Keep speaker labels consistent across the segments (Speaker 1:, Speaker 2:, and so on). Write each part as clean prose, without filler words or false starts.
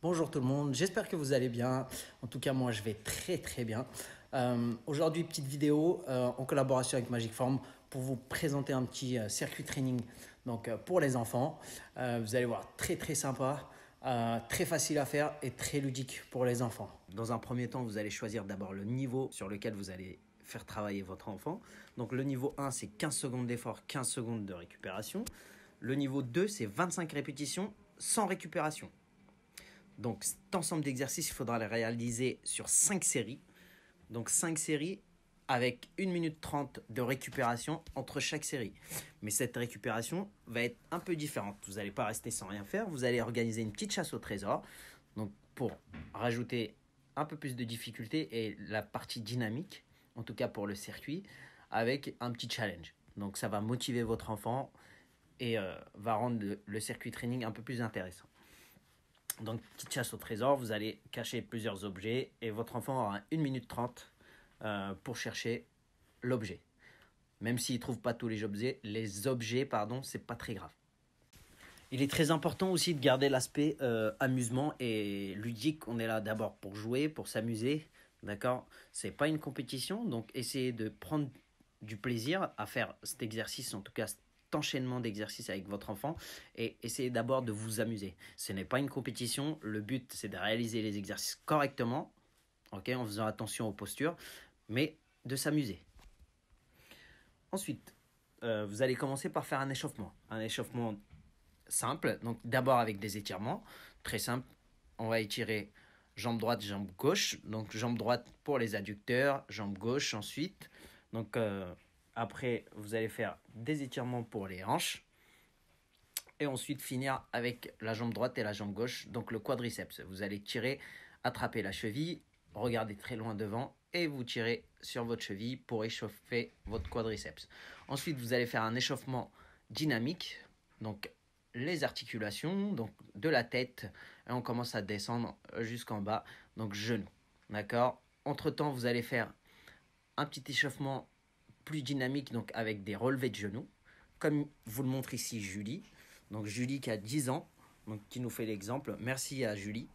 Speaker 1: Bonjour tout le monde, j'espère que vous allez bien. En tout cas, moi je vais très bien. Aujourd'hui, petite vidéo en collaboration avec Magic Form pour vous présenter un petit circuit training pour les enfants. Vous allez voir, très sympa, très facile à faire et très ludique pour les enfants. Dans un premier temps, vous allez choisir d'abord le niveau sur lequel vous allez faire travailler votre enfant. Donc le niveau 1, c'est 15 secondes d'effort, 15 secondes de récupération. Le niveau 2, c'est 25 répétitions sans récupération. Donc cet ensemble d'exercices, il faudra les réaliser sur 5 séries. Donc 5 séries avec 1 minute 30 de récupération entre chaque série. Mais cette récupération va être un peu différente. Vous n'allez pas rester sans rien faire. Vous allez organiser une petite chasse au trésor. Donc pour rajouter un peu plus de difficulté et la partie dynamique, en tout cas pour le circuit, avec un petit challenge. Donc ça va motiver votre enfant et va rendre le circuit training un peu plus intéressant. Donc, petite chasse au trésor, vous allez cacher plusieurs objets et votre enfant aura 1 minute 30 pour chercher l'objet. Même s'il ne trouve pas tous les objets, c'est pas très grave. Il est très important aussi de garder l'aspect amusement et ludique. On est là d'abord pour jouer, pour s'amuser, d'accord? C'est pas une compétition, donc essayez de prendre du plaisir à faire cet exercice, en tout cas cet enchaînement d'exercices avec votre enfant, et essayez d'abord de vous amuser. Ce n'est pas une compétition, le but c'est de réaliser les exercices correctement, ok, en faisant attention aux postures, mais de s'amuser. Ensuite, vous allez commencer par faire un échauffement simple, donc d'abord avec des étirements, très simple. On va étirer jambe droite, jambe gauche, donc jambe droite pour les adducteurs, jambe gauche ensuite. Donc après, vous allez faire des étirements pour les hanches et ensuite finir avec la jambe droite et la jambe gauche, donc le quadriceps. Vous allez tirer, attraper la cheville, regarder très loin devant et vous tirez sur votre cheville pour échauffer votre quadriceps. Ensuite, vous allez faire un échauffement dynamique, donc les articulations, donc de la tête, et on commence à descendre jusqu'en bas, donc genoux, d'accord. Entre temps, vous allez faire un petit échauffement plus dynamique, donc avec des relevés de genoux, comme vous le montre ici Julie. Donc Julie qui a 10 ans, donc qui nous fait l'exemple. Merci à Julie.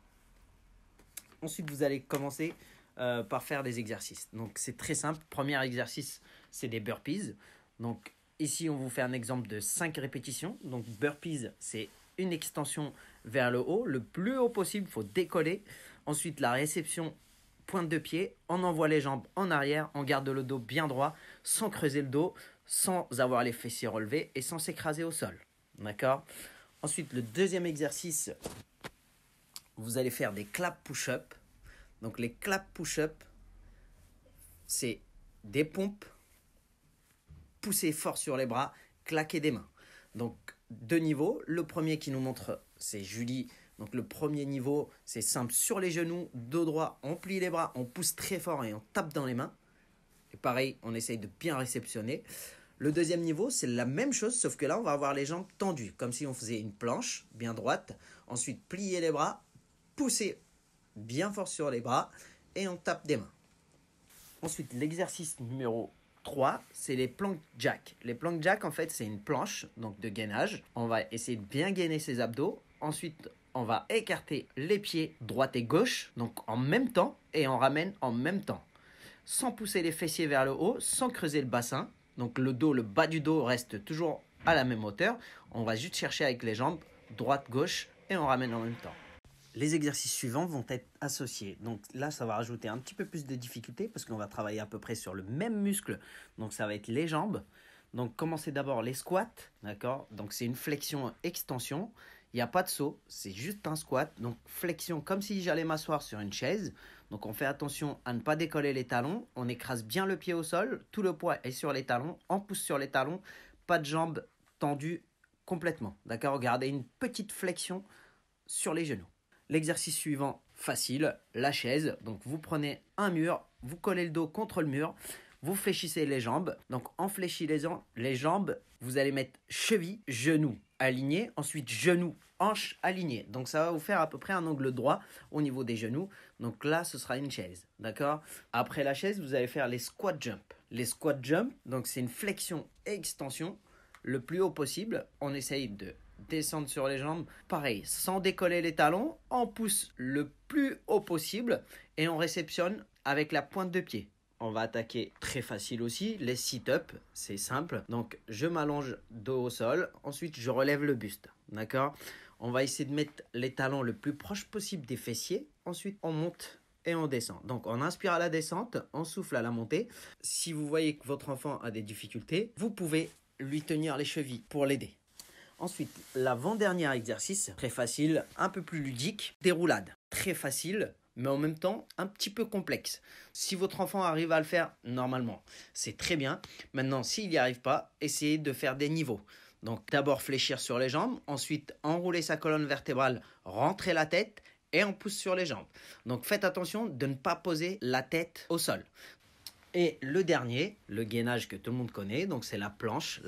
Speaker 1: Ensuite, vous allez commencer par faire des exercices. Donc c'est très simple. Premier exercice, c'est des burpees. Donc ici, on vous fait un exemple de 5 répétitions. Donc burpees, c'est une extension vers le haut, le plus haut possible, il faut décoller. Ensuite, la réception, pointe de pied, on envoie les jambes en arrière, on garde le dos bien droit, sans creuser le dos, sans avoir les fessiers relevés et sans s'écraser au sol. D'accord? Ensuite, le deuxième exercice, vous allez faire des clap push-up. Donc les clap push-up, c'est des pompes, pousser fort sur les bras, claquer des mains. Donc deux niveaux. Le premier qui nous montre, c'est Julie. Donc le premier niveau, c'est simple, sur les genoux, dos droit, on plie les bras, on pousse très fort et on tape dans les mains. Et pareil, on essaye de bien réceptionner. Le deuxième niveau, c'est la même chose, sauf que là, on va avoir les jambes tendues, comme si on faisait une planche bien droite. Ensuite, plier les bras, pousser bien fort sur les bras et on tape des mains. Ensuite, l'exercice numéro 3, c'est les plank jack. Les plank jack, en fait, c'est une planche donc de gainage. On va essayer de bien gainer ses abdos. Ensuite, on va écarter les pieds droite et gauche, donc en même temps, et on ramène en même temps. Sans pousser les fessiers vers le haut, sans creuser le bassin. Donc le dos, le bas du dos reste toujours à la même hauteur. On va juste chercher avec les jambes, droite, gauche, et on ramène en même temps. Les exercices suivants vont être associés. Donc là, ça va rajouter un petit peu plus de difficulté parce qu'on va travailler à peu près sur le même muscle. Donc ça va être les jambes. Donc commencez d'abord les squats, d'accord? Donc c'est une flexion-extension. Il n'y a pas de saut, c'est juste un squat. Donc flexion comme si j'allais m'asseoir sur une chaise. Donc on fait attention à ne pas décoller les talons. On écrase bien le pied au sol. Tout le poids est sur les talons. On pousse sur les talons. Pas de jambes tendues complètement. D'accord? Gardez une petite flexion sur les genoux. L'exercice suivant, facile, la chaise. Donc vous prenez un mur, vous collez le dos contre le mur, vous fléchissez les jambes. Donc en fléchissant les jambes, vous allez mettre cheville, genou aligné, ensuite genou, hanche aligné. Donc ça va vous faire à peu près un angle droit au niveau des genoux. Donc là, ce sera une chaise, d'accord? Après la chaise, vous allez faire les squat jump. Les squat jump, donc c'est une flexion et extension le plus haut possible. On essaye de descendre sur les jambes. Pareil, sans décoller les talons, on pousse le plus haut possible et on réceptionne avec la pointe de pied. On va attaquer très facile aussi, les sit-up, c'est simple. Donc je m'allonge dos au sol, ensuite je relève le buste, d'accord? On va essayer de mettre les talons le plus proche possible des fessiers, ensuite on monte et on descend. Donc on inspire à la descente, on souffle à la montée. Si vous voyez que votre enfant a des difficultés, vous pouvez lui tenir les chevilles pour l'aider. Ensuite, l'avant-dernier exercice, très facile, un peu plus ludique, déroulade. Très facile, mais en même temps un petit peu complexe. Si votre enfant arrive à le faire normalement, c'est très bien. Maintenant, s'il n'y arrive pas, essayez de faire des niveaux. Donc d'abord fléchir sur les jambes, ensuite enrouler sa colonne vertébrale, rentrer la tête et on pousse sur les jambes. Donc faites attention de ne pas poser la tête au sol. Et le dernier, le gainage que tout le monde connaît, donc c'est la planche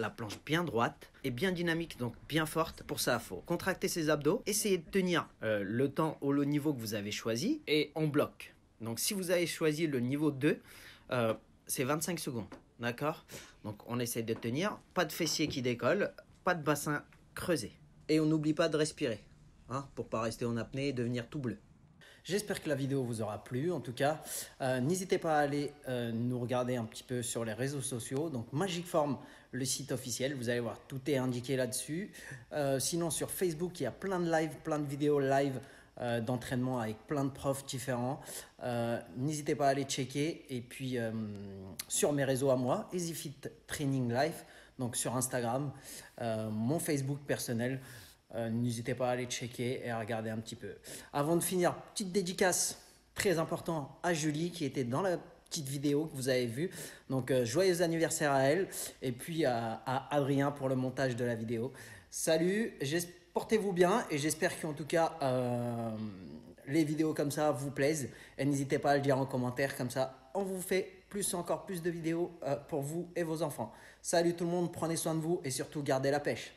Speaker 1: bien droite et bien dynamique, donc bien forte. Pour ça, il faut contracter ses abdos, essayer de tenir le temps au niveau que vous avez choisi et on bloque. Donc si vous avez choisi le niveau 2, c'est 25 secondes, d'accord? Donc on essaie de tenir, pas de fessiers qui décollent, pas de bassin creusé. Et on n'oublie pas de respirer, hein, pour ne pas rester en apnée et devenir tout bleu. J'espère que la vidéo vous aura plu. En tout cas, n'hésitez pas à aller nous regarder un petit peu sur les réseaux sociaux. Donc Magic Form, le site officiel. Vous allez voir, tout est indiqué là-dessus. Sinon, sur Facebook, il y a plein de lives, plein de vidéos live d'entraînement avec plein de profs différents. N'hésitez pas à aller checker. Et puis, sur mes réseaux à moi, EasyFit Training Life, donc sur Instagram, mon Facebook personnel. N'hésitez pas à aller checker et à regarder un petit peu. Avant de finir, petite dédicace très importante à Julie qui était dans la petite vidéo que vous avez vue. Donc joyeux anniversaire à elle et puis à Adrien pour le montage de la vidéo. Salut, portez-vous bien et j'espère qu'en tout cas les vidéos comme ça vous plaisent. Et n'hésitez pas à le dire en commentaire, comme ça on vous fait encore plus de vidéos pour vous et vos enfants. Salut tout le monde, prenez soin de vous et surtout gardez la pêche.